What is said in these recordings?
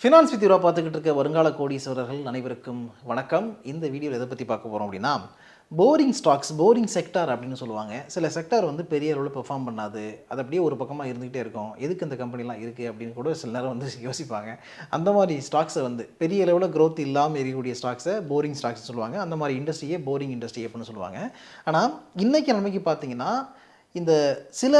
Finance with யூரா பார்த்துக்கிட்டு இருக்க வருங்கால கோடீஸ்வரர்கள் அனைவருக்கும் வணக்கம். இந்த வீடியோவில் எதை பற்றி பார்க்க போகிறோம் அப்படின்னா, போரிங் ஸ்டாக்ஸ், போரிங் செக்டார் அப்படின்னு சொல்லுவாங்க. சில செக்டார் வந்து பெரிய அளவில் பெர்ஃபார்ம் பண்ணாது, அது அப்படியே ஒரு பக்கமாக இருந்துகிட்டே இருக்கும். எதுக்கு இந்த கம்பெனிலாம் இருக்குது அப்படின்னு கூட சில நேரம் வந்து யோசிப்பாங்க. அந்த மாதிரி ஸ்டாக்ஸை வந்து பெரிய அளவில் க்ரோத் இல்லாமல் இருக்கக்கூடிய ஸ்டாக்ஸை போரிங் ஸ்டாக்ஸ் சொல்லுவாங்க. அந்த மாதிரி இண்டஸ்ட்ரியே போரிங் இண்டஸ்ட்ரி அப்படின்னு சொல்லுவாங்க. ஆனால் இன்றைக்கி நிலைமைக்கு பார்த்தீங்கன்னா, இந்த சில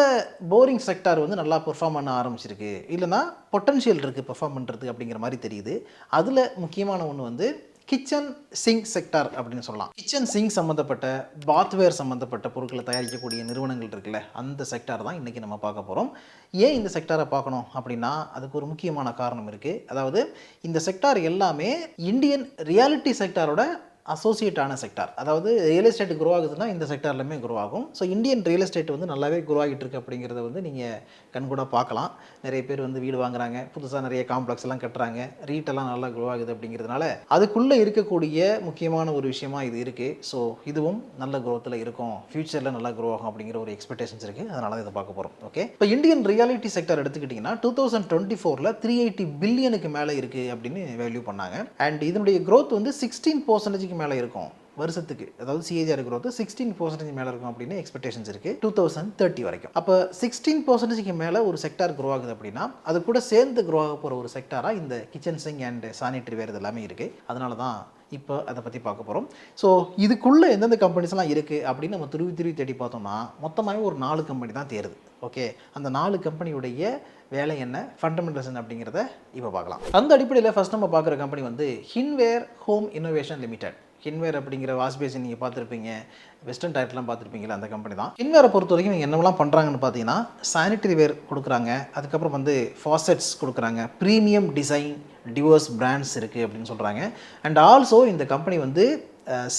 போரிங் செக்டார் வந்து நல்லா பெர்ஃபார்ம் பண்ண ஆரம்பிச்சிருக்கு, இல்லைனா பொட்டன்ஷியல் இருக்குது பெர்ஃபார்ம் பண்ணுறது அப்படிங்கிற மாதிரி தெரியுது. அதில் முக்கியமான ஒன்று வந்து கிச்சன் சிங்க் செக்டார் அப்படின்னு சொல்லலாம். கிச்சன் சிங்க் சம்மந்தப்பட்ட, பாத்வேர் சம்மந்தப்பட்ட பொருட்களை தயாரிக்கக்கூடிய நிறுவனங்கள் இருக்குல்ல, அந்த செக்டார் தான் இன்றைக்கி நம்ம பார்க்க போகிறோம். ஏன் இந்த செக்டாரை பார்க்கணும் அப்படின்னா, அதுக்கு ஒரு முக்கியமான காரணம் இருக்குது. அதாவது இந்த செக்டார் எல்லாமே இந்தியன் ரியாலிட்டி செக்டாரோட அசோசியேட் ஆன செக்டார். அதாவது ரியல் எஸ்டேட் க்ரோ ஆகுதுன்னா இந்த செக்டார்லையுமே க்ரோ ஆகும். ஸோ இந்தியன் ரியல் எஸ்டேட் வந்து நல்லாவே க்ரோ ஆகிட்டு இருக்கு அப்படிங்கிறத வந்து நீங்கள் கண்கூட பார்க்கலாம். நிறைய பேர் வந்து வீடு வாங்குறாங்க, புதுசாக நிறைய காம்ப்ளெக்ஸ் எல்லாம் கட்டுறாங்க, ரீட்டெல்லாம் நல்லா க்ரோ ஆகுது அப்படிங்கிறதுனால அதுக்குள்ளே இருக்கக்கூடிய முக்கியமான ஒரு விஷயமா இது இருக்குது. ஸோ இதுவும் நல்ல க்ரோத்தில் இருக்கும், ஃபியூச்சரில் நல்லா க்ரோ ஆகும் அப்படிங்கிற ஒரு எக்ஸ்பெக்டேஷன்ஸ் இருக்குது. அதனால தான் இதை பார்க்க போகிறோம். ஓகே, இப்போ இந்தியன் ரியாலிட்டி செக்டார் எடுத்துக்கிட்டிங்கன்னா 2024 380 பில்லியனுக்கு மேலே இருக்குது அப்படின்னு வேல்யூ பண்ணாங்க. அண்ட் இதனுடைய க்ரோத் வந்து 16% மேலே இருக்கும் வருஷத்துக்கு. அதாவது சிஏஜிஆர் க்ரோத் 16% மேலே இருக்கும் அப்படின்னு எக்ஸ்பெக்டேஷன்ஸ் இருக்குது 2030 வரைக்கும். அப்போ 16% மேலே ஒரு செக்டார் க்ரோ ஆகுது அப்படின்னா, அது கூட சேர்ந்து க்ரோ ஆக போகிற ஒரு செக்டாராக இந்த kitchen sink and sanitary ware இது எல்லாமே இருக்குது. அதனால தான் இப்போ அதை பற்றி பார்க்க போகிறோம். ஸோ இதுக்குள்ளே எந்தெந்த கம்பெனிஸ்லாம் இருக்குது அப்படின்னு நம்ம திருவி தேடி பார்த்தோம்னா, மொத்தமாகவே ஒரு 4 கம்பெனி தான் தேருது. ஓகே, அந்த 4 கம்பெனியுடைய வேலை என்ன, ஃபண்டமெண்டல்ஸ் என்ன அப்படிங்கிறத இப்போ பார்க்கலாம். அந்த அடிப்படையில் ஃபஸ்ட் நம்ம பார்க்குற கம்பெனி வந்து Hindware home innovation limited. Hindware அப்படிங்கிற வாஷ் பேசின் நீங்கள் பார்த்துருப்பீங்க, வெஸ்டர்ன் டைட்லாம் பார்த்துருப்பீங்களா, அந்த கம்பெனி தான். ஹின்வேரை பொறுத்த வரைக்கும் இவங்க என்னவெல்லாம் பண்ணுறாங்கன்னு பார்த்தீங்கன்னா, சானிட்டரி வேர் கொடுக்குறாங்க, அதுக்கப்புறம் வந்து ஃபாசெட்ஸ் கொடுக்குறாங்க, ப்ரீமியம் டிசைன் டிவர்ஸ் பிராண்ட்ஸ் இருக்குது அப்படின்னு சொல்கிறாங்க. அண்ட் ஆல்சோ இந்த கம்பெனி வந்து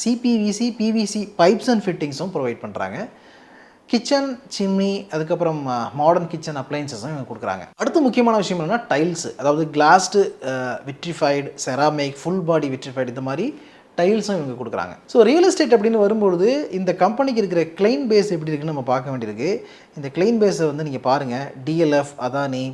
சிபிவிசி பிவிசி பைப்ஸ் அண்ட் ஃபிட்டிங்ஸும் ப்ரொவைட் பண்ணுறாங்க. கிச்சன் சிம்னி, அதுக்கப்புறம் மாடர்ன் கிச்சன் அப்ளைன்சஸும் இவங்க கொடுக்குறாங்க. அடுத்த முக்கியமான விஷயம் என்னென்னா டைல்ஸ், அதாவது glazed, vitrified, ceramic, full body vitrified, இந்த மாதிரி டைல்ஸும் இவங்க கொடுக்குறாங்க. ஸோ ரியல் எஸ்டேட் அப்படின்னு வரும்பொழுது இந்த கம்பெனிக்கு இருக்கிற கிளைன் பேஸ் எப்படி இருக்குன்னு நம்ம பார்க்க வேண்டியிருக்கு. இந்த கிளைன் பேஸை வந்து நீங்கள் பாருங்கள், டிஎல்எஃப், அதானி,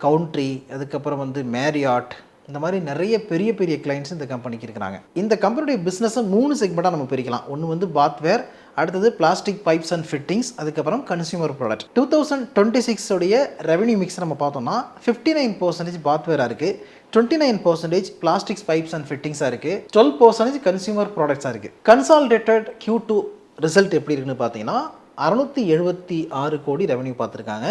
கவுண்ட்ரி, அதுக்கப்புறம் வந்து மேரியாட், இந்த மாதிரி நிறைய பெரிய பெரிய கிளைண்ட்ஸ் இந்த கம்பெனிக்கு இருக்கிறாங்க. இந்த கம்பெனியுடைய பிஸ்னஸை 3 செக்மெண்ட்டாக நம்ம பிரிக்கலாம். ஒன்று வந்து பாத்வேர், அடுத்தது பிளாஸ்டிக் பைப்ஸ் அண்ட் ஃபிட்டிங்ஸ், அதுக்கப்புறம் கன்சியூமர் ப்ராடக்ட். 2026 உடைய ரெவன்யூ மிக்ஸ் நம்ம பார்த்தோம்னா 59% பாத்வேராக இருக்குது, 29% பிளாஸ்டிக்ஸ் பைப்ஸ் அண்ட் ஃபிட்டிங்ஸாக இருக்குது, 12% கன்சியூமர் ப்ராடக்ட்ஸாக இருக்குது. கன்சாலிடேட்டட் Q2 ரிசல்ட் எப்படி இருக்குன்னு பார்த்தீங்கன்னா 676 கோடி ரெவன்யூ பார்த்துருக்காங்க.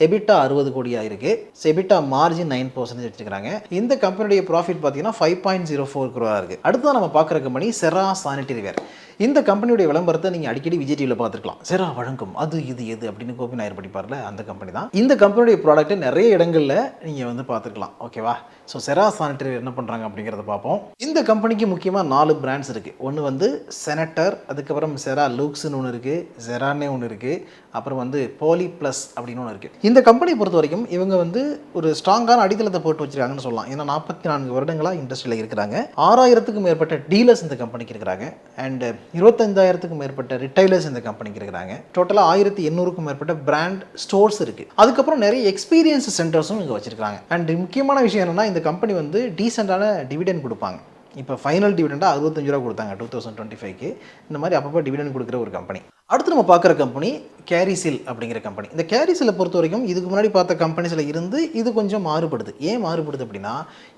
எபிட்டா 60 கோடியாக இருக்குது. எபிட்டா மார்ஜின் 9% வச்சுருக்காங்க. இந்த கம்பெனியுடைய ப்ராஃபிட் பார்த்தீங்கன்னா 5.04 crore இருக்குது. அடுத்ததான் நம்ம பார்க்குற கம்பெனி செரா சானிட்டரி வேர். இந்த கம்பெனியுடைய விளம்பரத்தை நீங்கள் அடிக்கடி விஜய் டிவியில் பார்த்துருக்கலாம். செரா வழங்கும் அது இது எது அப்படின்னு கோபி நாயர் படிப்பார்ல, அந்த கம்பெனி தான். இந்த கம்பெனியுடைய ப்ராடக்ட்டை நிறைய இடங்களில் நீங்கள் வந்து பார்த்துருக்கலாம். ஓகேவா? ஸோ செரா சானிட்டரி என்ன பண்ணுறாங்க அப்படிங்கிறத பார்ப்போம். இந்த கம்பெனிக்கு முக்கியமாக 4 பிராண்ட்ஸ் இருக்குது. ஒன்று வந்து செனட்டர், அதுக்கப்புறம் செரா லூக்ஸ்னு ஒன்று இருக்குது, ஜெரானே ஒன்று இருக்குது, அப்புறம் வந்து போலி ப்ளஸ் அப்படின்னு ஒன்று இருக்குது. இந்த கம்பெனியை பொறுத்த வரைக்கும் இவங்க வந்து ஒரு ஸ்ட்ராங்கான அடித்தளத்தை போட்டு வச்சுருக்காங்கன்னு சொல்லலாம். ஏன்னா 44 வருடங்களாக இண்டஸ்ட்ரியில் இருக்கிறாங்க. 6000க்கும் மேற்பட்ட டீலர்ஸ் இந்த கம்பெனிக்கு இருக்கிறாங்க. அண்ட் 25,000க்கும் மேற்பட்ட ரிட்டைலர்ஸ் இந்த கம்பெனிக்கு இருக்கிறாங்க. டோட்டலாக 1800க்கும் மேற்பட்ட பிராண்ட் ஸ்டோர்ஸ் இருக்குது. அதுக்கப்புறம் நிறைய எக்ஸ்பீரியன்ஸ் சென்டர்ஸும் இங்கே வச்சுருக்காங்க. அண்ட் முக்கியமான விஷயம் என்னென்னா, இந்த கம்பெனி வந்து டீசெண்டான டிவிடெண்ட் கொடுப்பாங்க. இப்போ ஃபைனல் டிவிடெண்டாக 65 ரூபா கொடுத்தாங்க 2025க்கு. இந்த மாதிரி அப்பப்போ டிவிடெண்ட் கொடுக்குற ஒரு கம்பெனி. அடுத்து நம்ம பார்க்குற கம்பெனி கேரிசில் அப்படிங்கிற கம்பெனி. இந்த கேரிசிலை பொறுத்த வரைக்கும் இதுக்கு முன்னாடி பார்த்த கம்பெனிஸில் இருந்து இது கொஞ்சம் மாறுபடுது. ஏன் மாறுபடுது அப்படின்னா,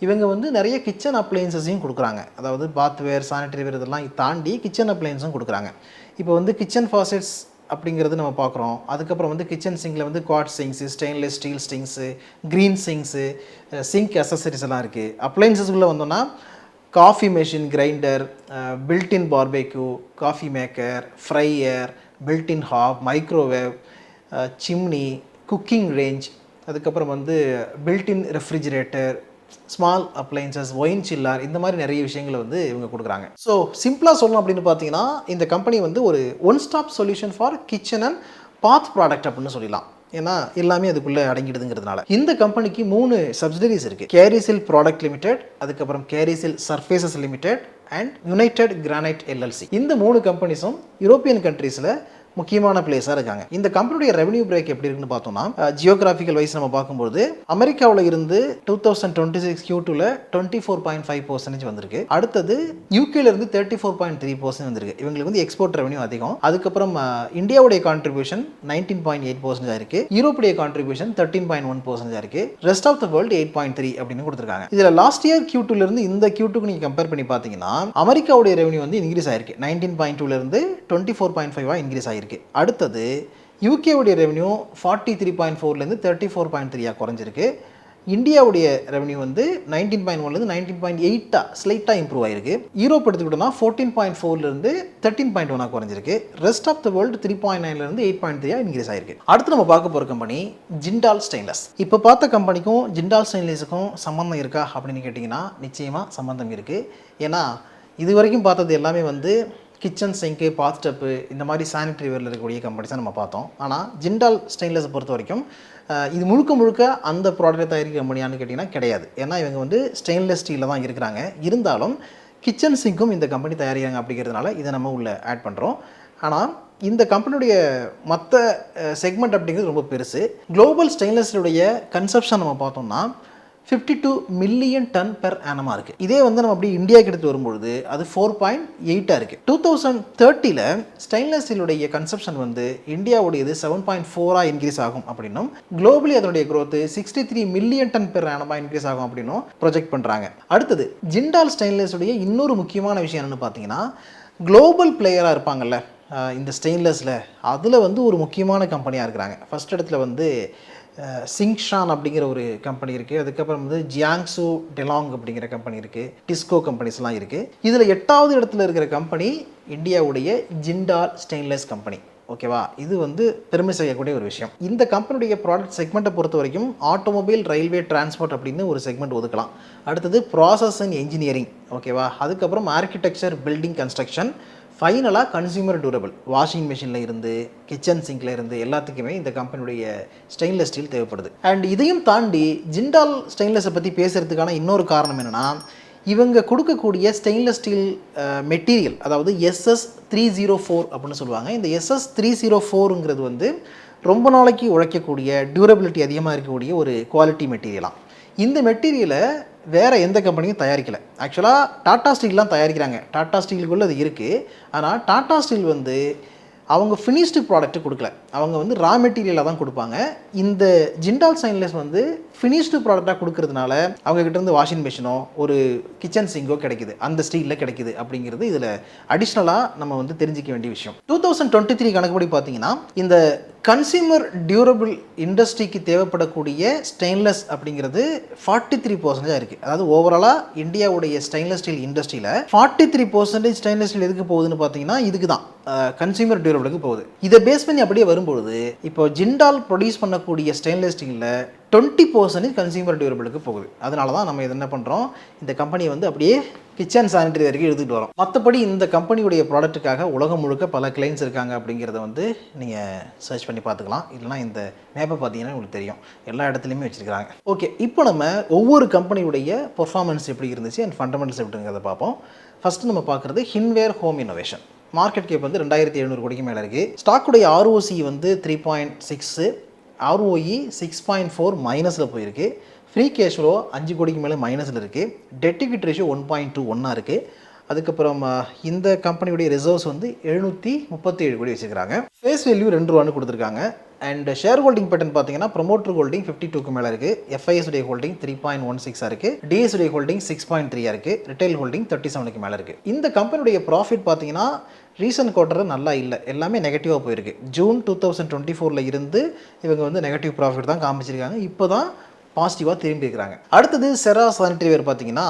இவங்க வந்து நிறைய கிச்சன் அப்ளையன்சஸையும் கொடுக்குறாங்க. அதாவது பாத்வேர், சானிட்டரி வேர் இதெல்லாம் தாண்டி கிச்சன் அப்ளையன்ஸும் கொடுக்குறாங்க. இப்போ வந்து கிச்சன் ஃபாசெட்ஸ் அப்படிங்கிறது நம்ம பார்க்குறோம். அதுக்கப்புறம் வந்து கிச்சன் சிங்கில் வந்து quartz sinks, stainless steel sinks, green sinks, sink accessories எல்லாம் இருக்குது. அப்ளையன்சஸ்குள்ளே வந்தோன்னா coffee machine, grinder, built in barbecue, coffee maker, fryer, built in hob, microwave, chimney, cooking range, அதுக்கப்புறம் வந்து built in refrigerator, small appliances, wine chiller, இந்த மாதிரி நிறைய விஷயங்களை வந்து இவங்க கொடுக்குறாங்க. ஸோ சிம்பிளாக சொல்லணும் அப்படின்னு பார்த்தீங்கன்னா, இந்த கம்பெனி வந்து ஒரு one stop solution for kitchen and bath product அப்படின்னு சொல்லலாம். ஏன்னா எல்லாமே அதுக்குள்ளே அடங்கிடுதுங்கிறதுனால. இந்த கம்பெனிக்கு 3 சப்சிடரிஸ் இருக்குது. கேரிசில் ப்ராடக்ட் லிமிடெட், அதுக்கப்புறம் Carysil surfaces limited and United granite LLC. இந்த 3 கம்பெனிஸும் யூரோப்பியன் கண்ட்ரீஸில் முக்கியமான பிளேஸாக இருக்காங்க. இந்த கம்பெனியுடைய ரெவன்யூ பிரேக் எப்படி இருக்குன்னு பார்த்தோம்னா, ஜியோகிராஃபிக்கல் வைஸ் நம்ம பார்க்கும்போது அமெரிக்காவில் இருந்து 2026 Q2ல 24.5% வந்திருக்கு. அடுத்தது யூகேல இருந்து 34.3% வந்திருக்கு. இவங்களுக்கு வந்து எக்ஸ்போர்ட் ரெவன்யூ அதிகம். அதுக்கப்புறம் இந்தியாவுடைய கான்ட்ரிபியூஷன் 19.8% இருக்கு. யூரோப்புடைய கான்ட்ரிபியூஷன் 13.1% இருக்கு. ரெஸ்ட் ஆஃப் த வேர்ல்டு 8.3 அப்படின்னு கொடுத்துருக்காங்க. இதில் லாஸ்ட் இயர் Q2ல இருந்து இந்த Q2க்கு நீங்கள் கம்பேர் பண்ணி பார்த்தீங்கன்னா அமெரிக்காவுடைய ரெவன்யூ வந்து இன்க்ரீஸ் ஆயிருக்கு. 19.2ல இருந்து 24.5 இன்க்ரீஸ் ஆயிருக்கு. அடுத்தது யூகேவுடைய ரெவன்யூ 43.4லேருந்து 34.3 குறைஞ்சிருக்கு. இந்தியாவுடைய ரெவன்யூ வந்து 19.1லேருந்து 19.8 ஸ்லைட்டாக இம்ப்ரூவ் ஆயிருக்கு. யூரோப் எடுத்துக்கிட்டோம்னா 14.4லேருந்து 13.1 குறைஞ்சிருக்கு. ரெஸ்ட் ஆஃப் த வேர்ல்டு 3.9லேருந்து 8.3 இன்க்ரீஸ் ஆயிருக்கு. அடுத்து நம்ம பார்க்க போகிற கம்பெனி ஜிண்டால் ஸ்டெயின்லெஸ். இப்போ பார்த்த கம்பெனிக்கும் ஜிண்டால் ஸ்டெயின்லெஸுக்கும் சம்மந்தம் இருக்கா அப்படின்னு கேட்டிங்கன்னா நிச்சயமாக சம்மந்தம் இருக்குது. ஏன்னா இது வரைக்கும் பார்த்தது எல்லாமே வந்து கிச்சன் சிங்க்கு, பாத்டப்பு, இந்த மாதிரி சானிட்டரி வேரில் இருக்கக்கூடிய கம்பெனிஸ் தான் நம்ம பார்த்தோம். ஆனால் ஜிண்டால் ஸ்டெயின்லெஸை பொறுத்த வரைக்கும் இது முழுக்க முழுக்க அந்த ப்ராடக்ட் தயாரிக்கிற கம்பெனியான்னு கேட்டிங்கன்னா கிடையாது. ஏன்னா இவங்க வந்து ஸ்டெயின்லெஸ் ஸ்டீலில் தான் இருக்கிறாங்க. இருந்தாலும் கிச்சன் சிங்க்கும் இந்த கம்பெனி தயாரிக்கிறாங்க அப்படிங்கிறதுனால இதை நம்ம உள்ள ஆட் பண்ணுறோம். ஆனால் இந்த கம்பெனியுடைய மற்ற செக்மெண்ட் அப்படிங்கிறது ரொம்ப பெருசு. குளோபல் ஸ்டெயின்லெஸ்ஸுடைய கன்சப்ஷன் நம்ம பார்த்தோம்னா 52 மில்லியன் டன் பெர் ஆனமாக இருக்குது. இதே வந்து நம்ம அப்படியே இந்தியாவுக்கு எடுத்து வரும்பொழுது அது 4.8 இருக்குது. 2030ல் ஸ்டெயின்லெஸ் ஸ்டீலுடைய கன்சப்ஷன் வந்து இந்தியாவுடையது 7.4 இன்க்ரீஸ் ஆகும் அப்படின்னும், குளோபலி அதனுடைய growth 63 மில்லியன் டன் பெர் ஆனமாக இன்க்ரீஸ் ஆகும் அப்படின்னும் ப்ரொஜெக்ட் பண்ணுறாங்க. அடுத்தது ஜிண்டால் ஸ்டெயின்லெஸ் உடைய இன்னொரு முக்கியமான விஷயம் என்னென்னு பார்த்தீங்கன்னா, குளோபல் பிளேயராக இருப்பாங்கல்ல இந்த ஸ்டெயின்லெஸில், அதில் வந்து ஒரு முக்கியமான கம்பெனியாக இருக்கிறாங்க. ஃபர்ஸ்ட் இடத்துல வந்து சிங்ஷான் அப்படிங்கிற ஒரு கம்பெனி இருக்குது. அதுக்கப்புறம் வந்து ஜியாங்ஸு டெலாங் அப்படிங்கிற கம்பெனி இருக்குது. டிஸ்கோ கம்பெனிஸ்லாம் இருக்குது. இதில் 8வது இடத்துல இருக்கிற கம்பெனி இந்தியாவுடைய ஜிண்டால் ஸ்டெயின்லெஸ் கம்பெனி. ஓகேவா? இது வந்து பெருமை செய்யக்கூடிய ஒரு விஷயம். இந்த கம்பெனியுடைய ப்ராடக்ட் செக்மெண்ட்டை பொறுத்த வரைக்கும் ஆட்டோமொபைல், ரயில்வே, டிரான்ஸ்போர்ட் அப்படின்னு ஒரு செக்மெண்ட் ஒதுக்கலாம். அடுத்தது ப்ராசஸ் அண்ட் இன்ஜினியரிங். ஓகேவா? அதுக்கப்புறம் ஆர்கிடெக்சர், பில்டிங், கன்ஸ்ட்ரக்ஷன், ஃபைனலாக கன்சியூமர் டியூரபிள், வாஷிங் மிஷினில் இருந்து கிச்சன் சிங்கில் இருந்து எல்லாத்துக்குமே இந்த கம்பெனியுடைய ஸ்டெயின்லெஸ் ஸ்டீல் தேவைப்படுது. அண்ட் இதையும் தாண்டி ஜிண்டால் ஸ்டெயின்லெஸை பற்றி பேசுகிறதுக்கான இன்னொரு காரணம் என்னென்னா, இவங்க கொடுக்கக்கூடிய ஸ்டெயின்லெஸ் ஸ்டீல் மெட்டீரியல், அதாவது SS304 அப்படின்னு சொல்லுவாங்க. இந்த SS304ங்கிறது வந்து ரொம்ப நாளைக்கு உழைக்கக்கூடிய, டியூரபிலிட்டி அதிகமாக இருக்கக்கூடிய ஒரு குவாலிட்டி மெட்டீரியலாம். இந்த மெட்டீரியலை வேறு எந்த கம்பெனியும் தயாரிக்கலை. ஆக்சுவலாக டாடா ஸ்டீல்லாம் தயாரிக்கிறாங்க. டாடா ஸ்டீலுக்குள்ளே அது இருக்குது. ஆனால் டாடா ஸ்டீல் வந்து அவங்க ஃபினிஷ்டு ப்ராடக்ட்டு கொடுக்கல. அவங்க வந்து ரா மெட்டீரியலாக தான் கொடுப்பாங்க. இந்த ஜிண்டால் ஸ்டெயின்லெஸ் வந்து ஃபினிஷ்டு ப்ராடக்டாக கொடுக்கறதுனால அவங்ககிட்டருந்து வாஷிங் மிஷினோ ஒரு கிச்சன் சிங்கோ கிடைக்குது, அந்த ஸ்டீலில் கிடைக்குது அப்படிங்கிறது இதில் அடிஷ்னலாக நம்ம வந்து தெரிஞ்சிக்க வேண்டிய விஷயம். 2023 கணக்குப்படி பார்த்தீங்கன்னா இந்த கன்சியூமர் டியூரபிள் இண்டஸ்ட்ரிக்கு தேவைப்படக்கூடிய ஸ்டெயின்லெஸ் அப்படிங்கிறது 43% இருக்குது. அதாவது ஓவராலாக இந்தியாவுடைய ஸ்டெயின்லெஸ் ஸ்டீல் இண்டஸ்ட்ரியில் 43% ஸ்டெயின்லெஸ் ஸ்டீல் எதுக்கு போகுதுன்னு பார்த்தீங்கன்னா இதுக்கு தான், கன்சியூமர் டியூரபிளுக்கு போகுது. இதை பேஸ் பண்ணி அப்படியே வரும்பொழுது இப்போ ஜிண்டால் ப்ரொடியூஸ் பண்ணக்கூடிய ஸ்டெயின்லெஸ் ஸ்டீலில் 20% கன்சியூமர் டியூரபிளுக்கு போகுது. அதனால தான் நம்ம இது என்ன பண்ணுறோம், இந்த கம்பெனியை வந்து அப்படியே கிச்சன் சானிட்டரி வரைக்கும் எடுத்துகிட்டு வரோம். மற்றபடி இந்த கம்பெனியுடைய ப்ராடக்ட்டுக்காக உலகம் முழுக்க பல கிளைண்ட்ஸ் இருக்காங்க அப்படிங்கிறத வந்து நீங்கள் சர்ச் பண்ணி பார்த்துக்கலாம். இல்லைனா இந்த மேப்பை பார்த்தீங்கன்னா உங்களுக்கு தெரியும், எல்லா இடத்துலையுமே வச்சுருக்காங்க. ஓகே, இப்போ நம்ம ஒவ்வொரு கம்பெனியுடைய பெர்ஃபார்மன்ஸ் எப்படி இருந்துச்சு அண்ட் ஃபண்டமெண்டல்ஸ் எப்படிங்கிறத பார்ப்போம். ஃபஸ்ட்டு நம்ம பார்க்குறது Hindware home innovation. Market gap வந்து 2700 கோடிக்கு மேலே இருக்குது. ஸ்டாக்குடைய ROC வந்து 3.6, ROE 6.4 மைனஸில் போயிருக்கு. ஃப்ரீ கேஷ் ஃப்ளோ 5 கோடிக்கு மேலே மைனஸில் இருக்குது. டெட் ஈக்விட்டி ரேஷியோ 1.21 இருக்குது. அதுக்கப்புறம் இந்த கம்பெனியுடைய ரிசர்வ்ஸ் வந்து 737 கோடி வச்சுருக்காங்க. ஃபேஸ் வேல்யூ 2 ரூபான்னு கொடுத்துருக்காங்க. அண்ட் ஷேர் ஹோல்டிங் பேட்டர்ன் பார்த்தீங்கன்னா ப்ரொமோட்டர் ஹோல்டிங் 52க்கு மேலே இருக்குது. FIS உடைய ஹோல்டிங் 3.16 இருக்குது. DS உடைய ஹோல்டிங் 6.3 இருக்குது. ரிட்டைல் ஹோல்டிங் 37க்கு மேலே இருக்குது. இந்த கம்பெனியுடைய ப்ராஃபிட் பார்த்தீங்கன்னா ரீசன்ட் குவார்ட்டர் நல்லா இல்லை, எல்லாமே நெகட்டிவாக போயிருக்கு. ஜூன் 2024 இருந்து இவங்க வந்து நெகட்டிவ் ப்ராஃபிட் தான் காமிச்சிருக்காங்க. இப்போ தான் பாசிட்டிவாக திரும்பி இருக்கிறாங்க. அடுத்தது செரா சானிட்டரி வேர் பார்த்தீங்கன்னா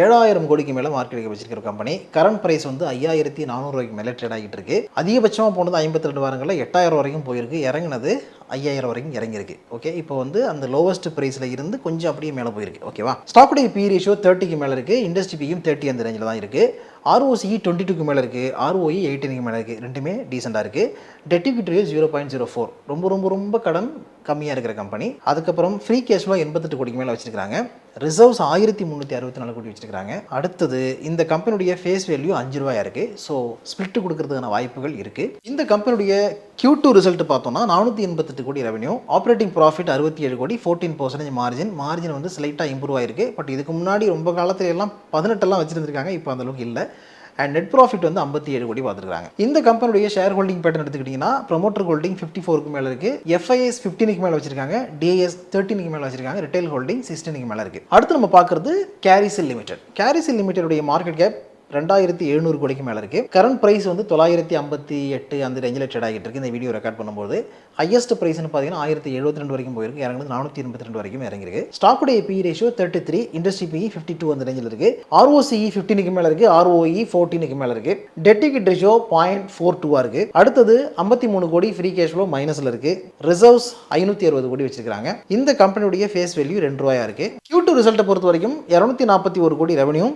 7000 கோடிக்கு மேலே மார்க்கெட்டுக்கு வச்சிருக்கிற கம்பெனி. கரண்ட் ப்ரைஸ் வந்து 5400 ரூபாய்க்கு மேலே ட்ரேட் ஆகிட்டு இருக்கு. அதிகபட்சமாக போனது 52 வாரங்களில் 8000 வரைக்கும் போயிருக்கு. இறங்கினது 5000 வரைக்கும் இறங்கியிருக்கு. ஓகே, இப்போ வந்து அந்த லோவஸ்ட் ப்ரைஸில் இருந்து கொஞ்சம் அப்படியே மேலே போயிருக்கு. ஓகேவா? ஸ்டாக்குடைய பி ரேஷியோ 30க்கு மேலே இருக்குது. இண்டஸ்ட்ரி பியும் 30 அந்த ரேஞ்சில் தான் இருக்குது. ROCE 22க்கு மேலே இருக்குது. ROE 18க்கு மேலே இருக்குது. ரெண்டுமே டீசெண்டாக இருக்குது. டெட் ஈக்விட்டி ரேஷியோ 0.04, ரொம்ப ரொம்ப ரொம்ப கடன் கம்மியாக இருக்கிற கம்பெனி. அதுக்கப்புறம் ஃப்ரீ கேஷ் ஃப்ளோ 88 கோடிக்கு மேலே வச்சிருக்காங்க. ரிசர்வ்ஸ் 1364 கோடி வச்சிருக்காங்க. அடுத்தது இந்த கம்பெனியுடைய ஃபேஸ் வேல்யூ 5 ரூபாயா இருக்கு. ஸோ ஸ்பிளிட் கொடுக்கறதுக்கான வாய்ப்புகள் இருக்கு. இந்த கம்பெனியுடைய Q2 ரிசல்ட் பார்த்தோம்னா 488 கோடி ரெவன்யூ, ஆப்ரேட்டிங் ப்ராஃபிட் 67 கோடி, 14% மார்ஜின் வந்து ஸ்லைட்டாக இம்ப்ரூவ் ஆயிருக்கு. பட் இதுக்கு முன்னாடி ரொம்ப காலத்துல எல்லாம் 18 வச்சிருந்திருக்காங்க. இப்போ அந்த அளவுக்கு இல்லை. அண்ட் நெட் ப்ராஃபிட் வந்து 57 கோடி பார்த்துருக்காங்க. இந்த கம்பெனியுடைய ஷேர் ஹோல்டிங் பேட்டர்ன் எடுத்துக்கிட்டிங்கன்னா ப்ரொமோட்டர் ஹோல்டிங் 54க்கு மேலே இருக்குது, FIS 15க்கு மேலே வச்சிருக்காங்க, DIS 13க்கு மேலே வச்சிருக்காங்க, ரிட்டைல் ஹோல்டிங் 16க்கு மேலே இருக்குது. அடுத்து நம்ம பார்க்குறது கேரிசெல் லிமிடெட். கேரிசெல் லிமிடெடுடைய மார்க்கெட் கேப் 2700 கோடிக்கு மேலே இருக்குது. கரண்ட் ப்ரைஸ் வந்து 958 அந்த ரேஞ்சில் ட்ரேட் ஆகிட்டு இருக்கு. இந்த வீடியோ ரெக்கார்ட் பண்ணும்போது ஹையஸ்ட் ப்ரைஸ்னு பார்த்தீங்கன்னா 1072 வரைக்கும் போயிருக்கு, இறங்குது 482 வரைக்கும் இறங்கிருக்கு. ஸ்டாக்குடைய PE ரேஷியோ 33, இண்டஸ்ட்ரி PE 52 அந்த ரேஞ்சில் இருக்குது. ROCE 15க்கு மேலே இருக்குது, ROE 14க்கு மேலே இருக்குது. டெட் ஈக்விட்டி ரேஷியோ 0.42 இருக்குது. அடுத்தது 53 கோடி ஃப்ரீ கேஷ் ஃப்ளோ மைனஸில் இருக்குது. ரிசர்வ்ஸ் 560 கோடி வச்சிருக்காங்க. இந்த கம்பெனியுடைய ஃபேஸ் வேல்யூ 2 ரூபாயா இருக்குது. Q2 ரிசல்ட்டை பொறுத்த வரைக்கும் 241 கோடி ரெவன்யூ,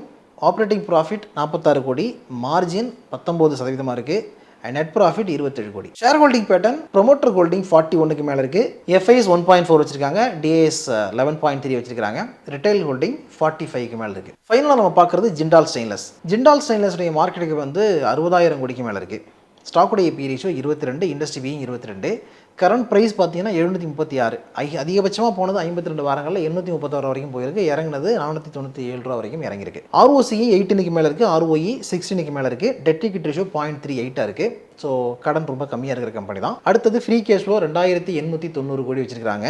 ஆப்ரேட்டிங் ப்ராஃபிட் 46 கோடி, மார்ஜின் 19% இருக்குது. அண்ட் நெட் ப்ராஃபிட் 27 கோடி. Share holding pattern promoter holding 41க்கு மேலே இருக்குது, FIS 1.4 வச்சிருக்காங்க, DIS 11.3 வச்சிருக்காங்க, ரிட்டைல் ஹோல்டிங் 45க்கு மேலே இருக்குது. ஃபைனலாக நம்ம பார்க்குறது ஜிண்டால் ஸ்டெயின்லெஸ். ஜிண்டால் ஸ்டெயின்லெஸ்டைய மார்க்கெட்டுக்கு வந்து 60,000 கோடிக்கு மேலே இருக்குது. ஸ்டாக்குடைய PE ratio 22, industry PE 22. Current price பார்த்தீங்கன்னா 736, அதிகபட்சமாக போனது 52 வாரங்களில் 831 வரைக்கும் போயிருக்கு, இறங்கினது 497 ரூபா வரைக்கும் இறங்கிருக்கு. ROCE 18க்கு மேலே இருக்குது, ROE 16க்கு மேலே இருக்குது, டெட் ஈக்விட்டி ரேஷியோ 0.38 இருக்குது. ஸோ கடன் ரொம்ப கம்மியாக இருக்கிற கம்பெனி தான். அடுத்தது ஃப்ரீ கேஷ் ஃப்ளோ 2890 கோடி வச்சிருக்காங்க,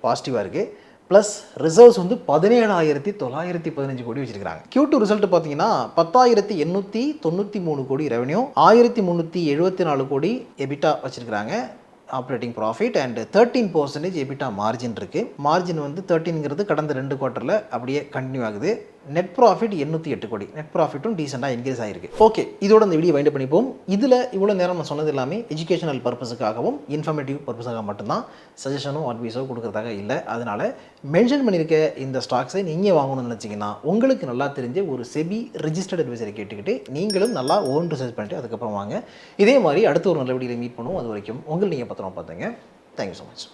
பாசிட்டிவாக இருக்குது. ப்ளஸ் ரிசர்வ்ஸ் வந்து 17,915 கோடி வச்சிருக்காங்க. Q2 ரிசல்ட் பார்த்தீங்கன்னா 10,893 கோடி ரெவன்யூ, 1,374 கோடி எபிட்டா வச்சிருக்காங்க, operating profit and 13% EBITDA margin இருக்குது. மார்ஜின் வந்து 13ங்கிறது கடந்த 2 குவார்ட்டரில் அப்படியே கண்டினியூ ஆகுது. நெட் ப்ராஃபிட் 808 கோடி, நெட் ப்ராஃபிட்டும் டீசெண்டாக இன்க்ரீஸ் ஆகிருக்கு. ஓகே, இதோட இந்த வீடியோ வைண்ட் பண்ணிப்போம். இதில் இவ்வளோ நேரம் நான் சொன்னது எல்லாமே எஜுகேஷனல் பர்பஸுக்காகவும் இன்ஃபர்மேட்டிவ் பர்பஸாக மட்டும்தான், சஜஷனோ அட்வைஸோ கொடுக்குறதாக இல்லை. அதனால் மென்ஷன் பண்ணியிருக்க இந்த ஸ்டாக்ஸை நீங்கள் வாங்கணும்னு நினச்சிங்கன்னா உங்களுக்கு நல்லா தெரிஞ்ச ஒரு செபி ரிஜிஸ்டர்ட் அட்வைசரை கேட்டுக்கிட்டு நீங்களும் நல்லா ஓன் ரிசர்ச் பண்ணிட்டு அதுக்கப்புறம் வாங்க. இதே மாதிரி அடுத்த ஒரு நல்ல வீடியோவில் மீட் பண்ணுவோம். அது வரைக்கும் உங்களை நீங்கள் பத்திரமா பார்த்துங்க. Thank you so much.